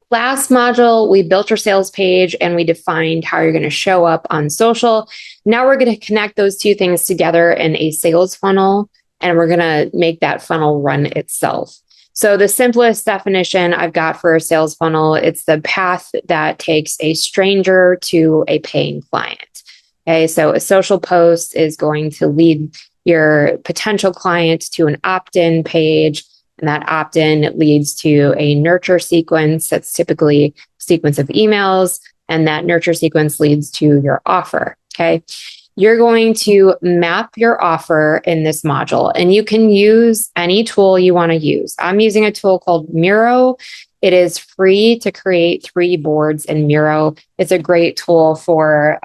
Last module, we built your sales page and we defined how you're going to show up on social. Now we're going to connect those two things together in a sales funnel, and we're going to make that funnel run itself. So the simplest definition I've got for a sales funnel, it's the path that takes a stranger to a paying client. Okay, so a social post is going to lead your potential client to an opt-in page, and that opt-in leads to a nurture sequence that's typically a sequence of emails, and that nurture sequence leads to your offer. Okay. You're going to map your offer in this module, and you can use any tool you want to use. I'm using a tool called Miro. It is free to create 3 boards in Miro. It's a great tool for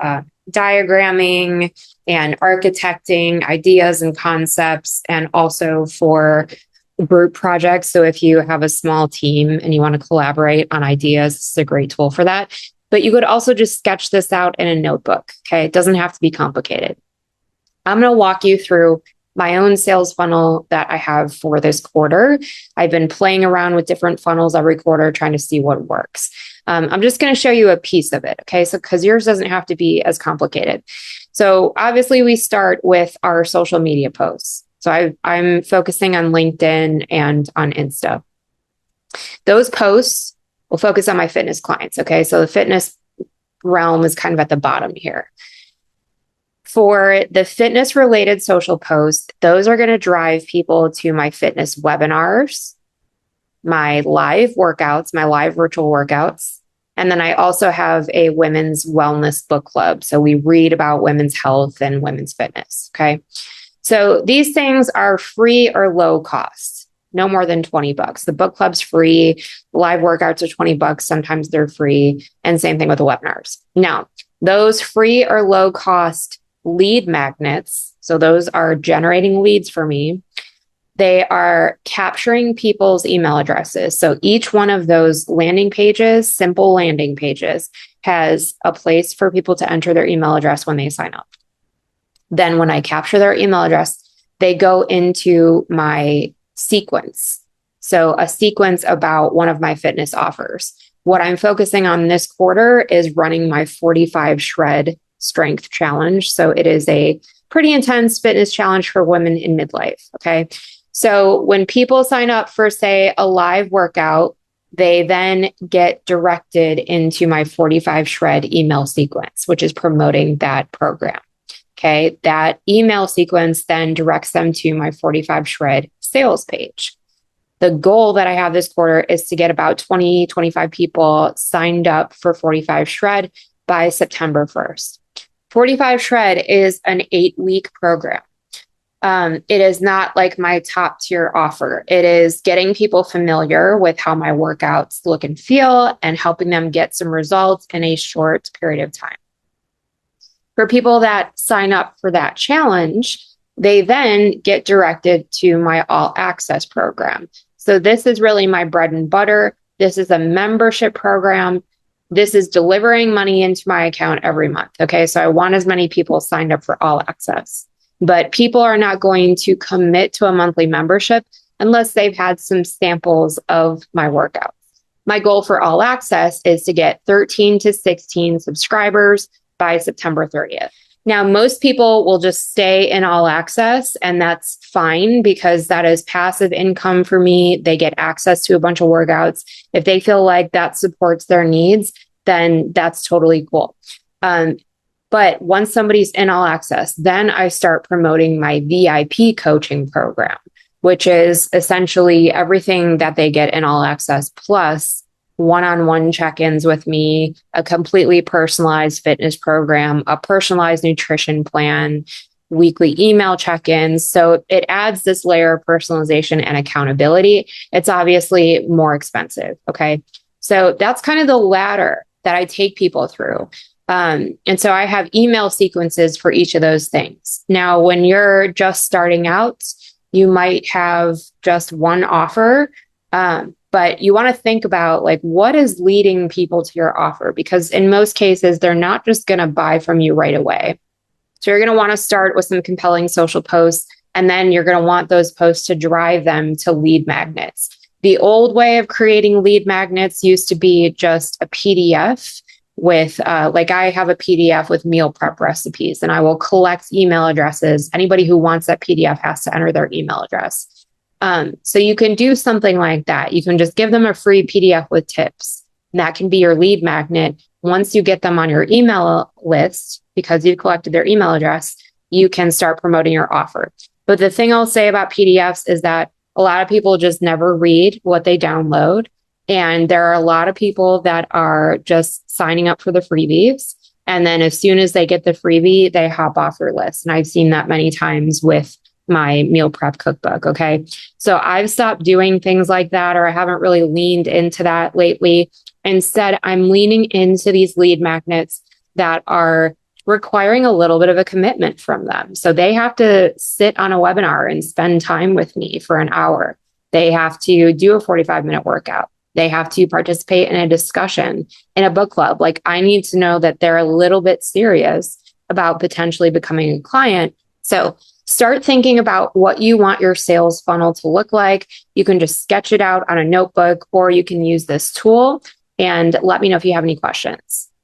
diagramming and architecting ideas and concepts, and also for group projects. So if you have a small team and you want to collaborate on ideas, it's a great tool for that. But you could also just sketch this out in a notebook. Okay. It doesn't have to be complicated. I'm going to walk you through my own sales funnel that I have for this quarter. I've been playing around with different funnels every quarter, trying to see what works. I'm just going to show you a piece of it. Okay. So, because yours doesn't have to be as complicated. So obviously we start with our social media posts. So I'm focusing on LinkedIn and on Insta. Those posts will focus on my fitness clients. Okay. So the fitness realm is kind of at the bottom here. For the fitness related social posts, those are going to drive people to my fitness webinars, my live workouts, my live virtual workouts. And then I also have a women's wellness book club. So we read about women's health and women's fitness. Okay. So these things are free or low cost, no more than $20. The book club's free. Live workouts are $20. Sometimes they're free. And same thing with the webinars. Now, those free or low cost lead magnets, so those are generating leads for me. They are capturing people's email addresses. So each one of those landing pages, simple landing pages, has a place for people to enter their email address when they sign up. Then when I capture their email address, they go into my sequence. So a sequence about one of my fitness offers. What I'm focusing on this quarter is running my 45 shred strength challenge. So it is a pretty intense fitness challenge for women in midlife. Okay. So when people sign up for, say, a live workout, they then get directed into my 45 shred email sequence, which is promoting that program. Okay, that email sequence then directs them to my 45 shred sales page. The goal that I have this quarter is to get about 25 people signed up for 45 shred by September 1st. 45 shred is an 8-week program. It is not like my top tier offer. It is getting people familiar with how my workouts look and feel and helping them get some results in a short period of time. For people that sign up for that challenge, they then get directed to my all access program. So this is really my bread and butter. This is a membership program. This is delivering money into my account every month. Okay, so I want as many people signed up for all access. But people are not going to commit to a monthly membership unless they've had some samples of my workouts. My goal for all access is to get 13 to 16 subscribers by September 30th. Now, most people will just stay in all access, and that's fine because that is passive income for me. They get access to a bunch of workouts. If they feel like that supports their needs, then that's totally cool. But once somebody's in all access, then I start promoting my VIP coaching program, which is essentially everything that they get in all access, plus one-on-one check-ins with me, a completely personalized fitness program, a personalized nutrition plan, weekly email check-ins. So it adds this layer of personalization and accountability. It's obviously more expensive. Okay. So that's kind of the ladder that I take people through. And so I have email sequences for each of those things. Now, when you're just starting out, you might have just one offer, but you want to think about like what is leading people to your offer, because in most cases, they're not just going to buy from you right away. So you're going to want to start with some compelling social posts, and then you're going to want those posts to drive them to lead magnets. The old way of creating lead magnets used to be just a PDF with, like I have a PDF with meal prep recipes, and I will collect email addresses. Anybody who wants that PDF has to enter their email address. So you can do something like that. You can just give them a free PDF with tips. And that can be your lead magnet. Once you get them on your email list, because you've collected their email address, you can start promoting your offer. But the thing I'll say about PDFs is that a lot of people just never read what they download. And there are a lot of people that are just signing up for the freebies. And then as soon as they get the freebie, they hop off your list. And I've seen that many times with my meal prep cookbook. Okay. So I've stopped doing things like that, or I haven't really leaned into that lately. Instead, I'm leaning into these lead magnets that are requiring a little bit of a commitment from them. So they have to sit on a webinar and spend time with me for an hour. They have to do a 45-minute workout. They have to participate in a discussion in a book club. Like, I need to know that they're a little bit serious about potentially becoming a client. So start thinking about what you want your sales funnel to look like. You can just sketch it out on a notebook, or you can use this tool, and let me know if you have any questions.